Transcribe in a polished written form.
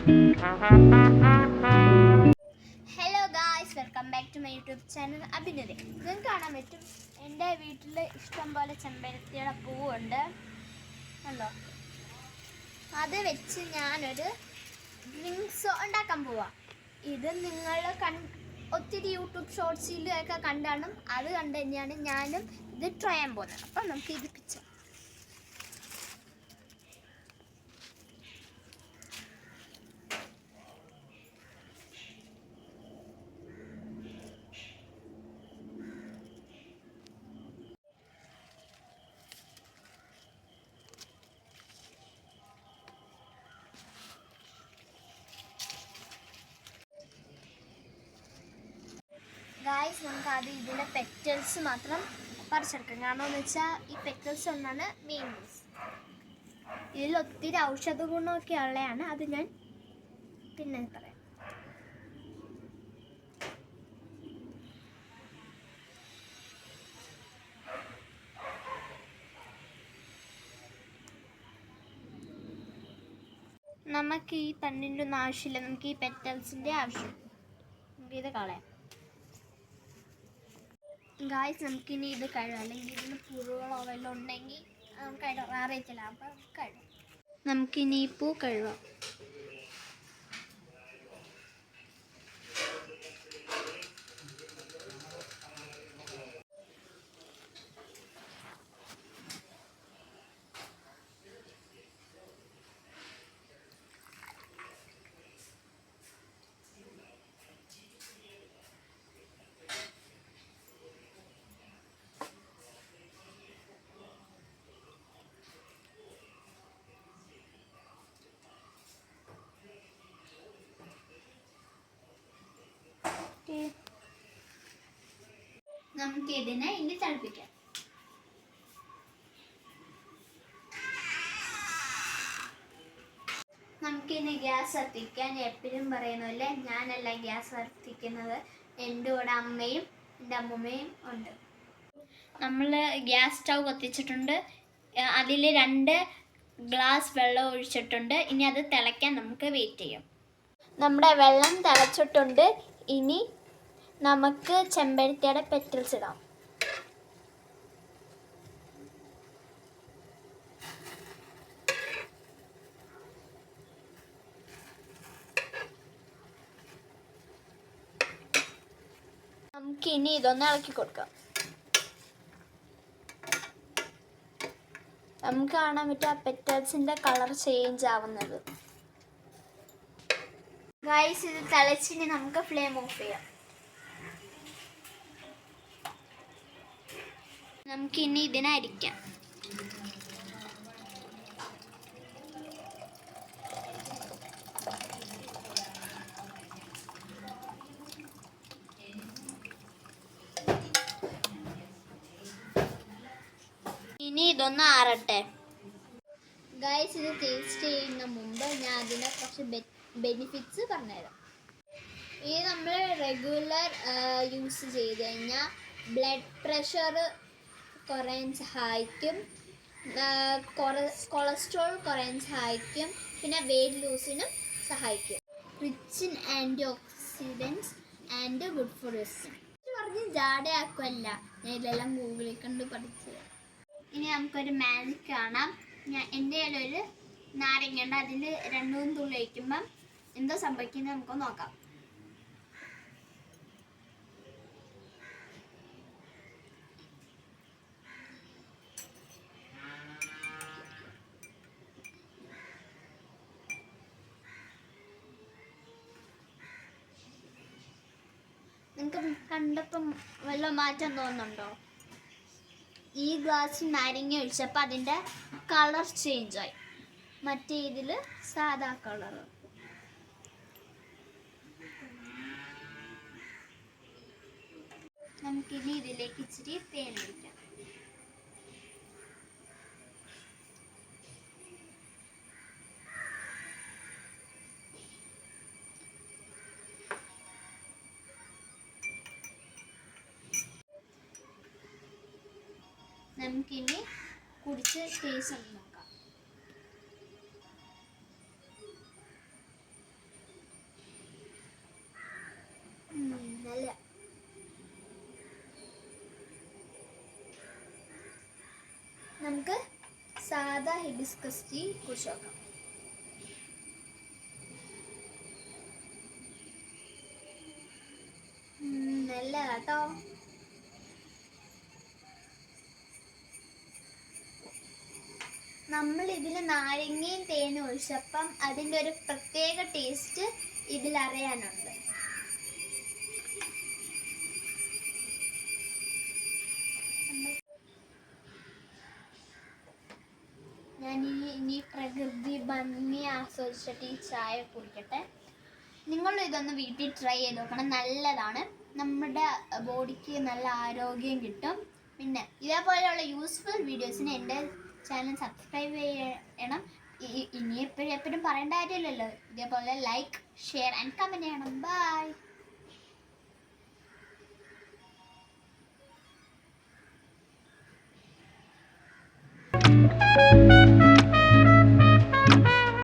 Hello guys, welcome back to my YouTube channel അഭിനന്ദി. നിങ്ങൾക്ക് കാണാൻ പറ്റും എൻ്റെ വീട്ടിൽ ഇഷ്ടം പോലെ ചെമ്പരത്തിയുടെ പൂവുണ്ട് കണ്ടോ. അത് വെച്ച് ഞാനൊരു ഡ്രിങ്ക്സ് ഉണ്ടാക്കാൻ പോവാം. ഇത് നിങ്ങൾ ഒത്തിരി യൂട്യൂബ് ഷോർട്സിലൊക്കെ കണ്ടാണ്, അത് കണ്ടു തന്നെയാണ് ഞാനും ഇത് ട്രൈ ചെയ്യാൻ പോകുന്നത്. അപ്പം നമുക്ക് ഇത് പിച്ച ഗായ്സ്, നമുക്ക് ആദ്യം ഇതിൻ്റെ പെറ്റൽസ് മാത്രം പറിച്ചെടുക്കാം. കാരണം എന്ന് വെച്ചാൽ ഈ പെറ്റൽസ് ഒന്നാണ് മെയിൻ യൂസ്. ഇതിൽ ഒത്തിരി ഔഷധ ഗുണമൊക്കെ ഉള്ളതാണ്, അത് ഞാൻ പിന്നെ പറയാം. നമുക്ക് ഈ തണ്ടിൻ്റെ ഒന്നും ആവശ്യമില്ല, നമുക്ക് ഈ പെറ്റൽസിൻ്റെ ആവശ്യം. നമുക്കിത് കളയാം. ഗായ്സ്, നമുക്കിനി ഇത് കഴുകാം, അല്ലെങ്കിൽ ഇതിന് പുഴുകളോ വല്ലതും ഉണ്ടെങ്കിൽ കഴുകാം, അറിയത്തില്ല. അപ്പം കഴുകാം. നമുക്കിനി ഈ പൂ കഴുകാം. നമുക്ക് ഇതിനെ ഇനി തിളപ്പിക്കാം. നമുക്കിനി ഗ്യാസ് കത്തിക്കാൻ. എപ്പോഴും പറയുന്നല്ലേ, ഞാനല്ല ഗ്യാസ് കത്തിക്കുന്നത്, എൻ്റെ കൂടെ അമ്മയും എൻ്റെ അമ്മൂമ്മയും ഉണ്ട്. നമ്മൾ ഗ്യാസ് സ്റ്റൗ കത്തിച്ചിട്ടുണ്ട്, അതിൽ 2 ഗ്ലാസ് വെള്ളം ഒഴിച്ചിട്ടുണ്ട്. ഇനി അത് തിളയ്ക്കാൻ നമുക്ക് വെയിറ്റ് ചെയ്യാം. നമ്മുടെ വെള്ളം തിളച്ചിട്ടുണ്ട്. ഇനി നമുക്ക് ചെമ്പരത്തിയുടെ പെറ്റൽസ് ഇടാം. നമുക്കിനി ഇതൊന്ന് ഇളക്കി കൊടുക്കാം. നമുക്ക് കാണാൻ പറ്റും ആ പെറ്റൽസിൻ്റെ കളർ ചേഞ്ച് ആവുന്നത്. ഗൈസ്, ഇത് തിളച്ചിനി നമുക്ക് ഫ്ലെയിം ഓഫ് ചെയ്യാം. നമുക്കിനി ഇതിനെ അരിക്കാം. ഇനി ഇതൊന്ന് ആറട്ടെ. ഗൈസ്, ഇത് ടേസ്റ്റ് ചെയ്യുന്ന മുമ്പ് ഞാൻ അതിനെ കുറച്ച് ബെനിഫിറ്റ്സ് പറഞ്ഞുതരാം. ഇത് നമ്മൾ റെഗുലർ യൂസ് ചെയ്ത് കഴിഞ്ഞാൽ ബ്ലഡ് പ്രഷർ കുറയാൻ സഹായിക്കും, കൊളസ്ട്രോൾ കുറയാൻ സഹായിക്കും, പിന്നെ വെയിറ്റ് ലൂസിനും സഹായിക്കും. Rich in antioxidants and good for your skin. പറഞ്ഞ് ജാടയാക്കുമല്ല, ഞാൻ ഇതെല്ലാം ഗൂഗിളിൽ കണ്ട് പഠിച്ചത്. ഇനി നമുക്കൊരു മാജിക് കാണാം. എൻ്റെ കയ്യിലൊരു നാരങ്ങയുണ്ട്, അതിൽ 2-3 തുള്ളി ഒഴിക്കുമ്പം എന്തോ സംഭവിക്കുന്നത് നമുക്ക് നോക്കാം. നിങ്ങൾക്ക് കണ്ടപ്പം വല്ല മാറ്റം തോന്നുന്നുണ്ടോ? ഈ ഗ്ലാസ്സിൽ നാരങ്ങ ഒഴിച്ചപ്പോൾ അതിൻ്റെ കളർ ചേഞ്ചായി, മറ്റേ ഇതിൽ സാധാ കളർ. നമുക്കിനി ഇതിലേക്ക് ഇച്ചിരി തേൻ ഒഴിക്കാം. നമുക്കിനി കുടിച്ച് ടേസ്റ്റ് നോക്കാം. ഹിബിസ്കസ് ടീ കുടിച്ച് നോക്കാം. നല്ല കേട്ടോ. നമ്മൾ ഇതിൽ നാരങ്ങയും തേനും ഒഴിച്ചപ്പം അതിൻ്റെ ഒരു പ്രത്യേക ടേസ്റ്റ് ഇതിലറിയാനുണ്ട്. ഞാൻ ഇനി പ്രകൃതി ഭംഗി ആസ്വദിച്ചിട്ട് ഈ ചായ കുടിക്കട്ടെ. നിങ്ങൾ ഇതൊന്ന് വീട്ടിൽ ട്രൈ ചെയ്ത് നോക്കണം, നല്ലതാണ്. നമ്മുടെ ബോഡിക്ക് നല്ല ആരോഗ്യം കിട്ടും. പിന്നെ ഇതേപോലെയുള്ള യൂസ്ഫുൾ വീഡിയോസിന് എൻ്റെ ചാനൽ സബ്സ്ക്രൈബ് ചെയ്യണം. ഇനി എപ്പോഴും പറയേണ്ട കാര്യമില്ലല്ലോ. ഇതേപോലെ ലൈക്ക്, ഷെയർ ആൻഡ് കമൻറ്റ് ചെയ്യണം. ബൈ.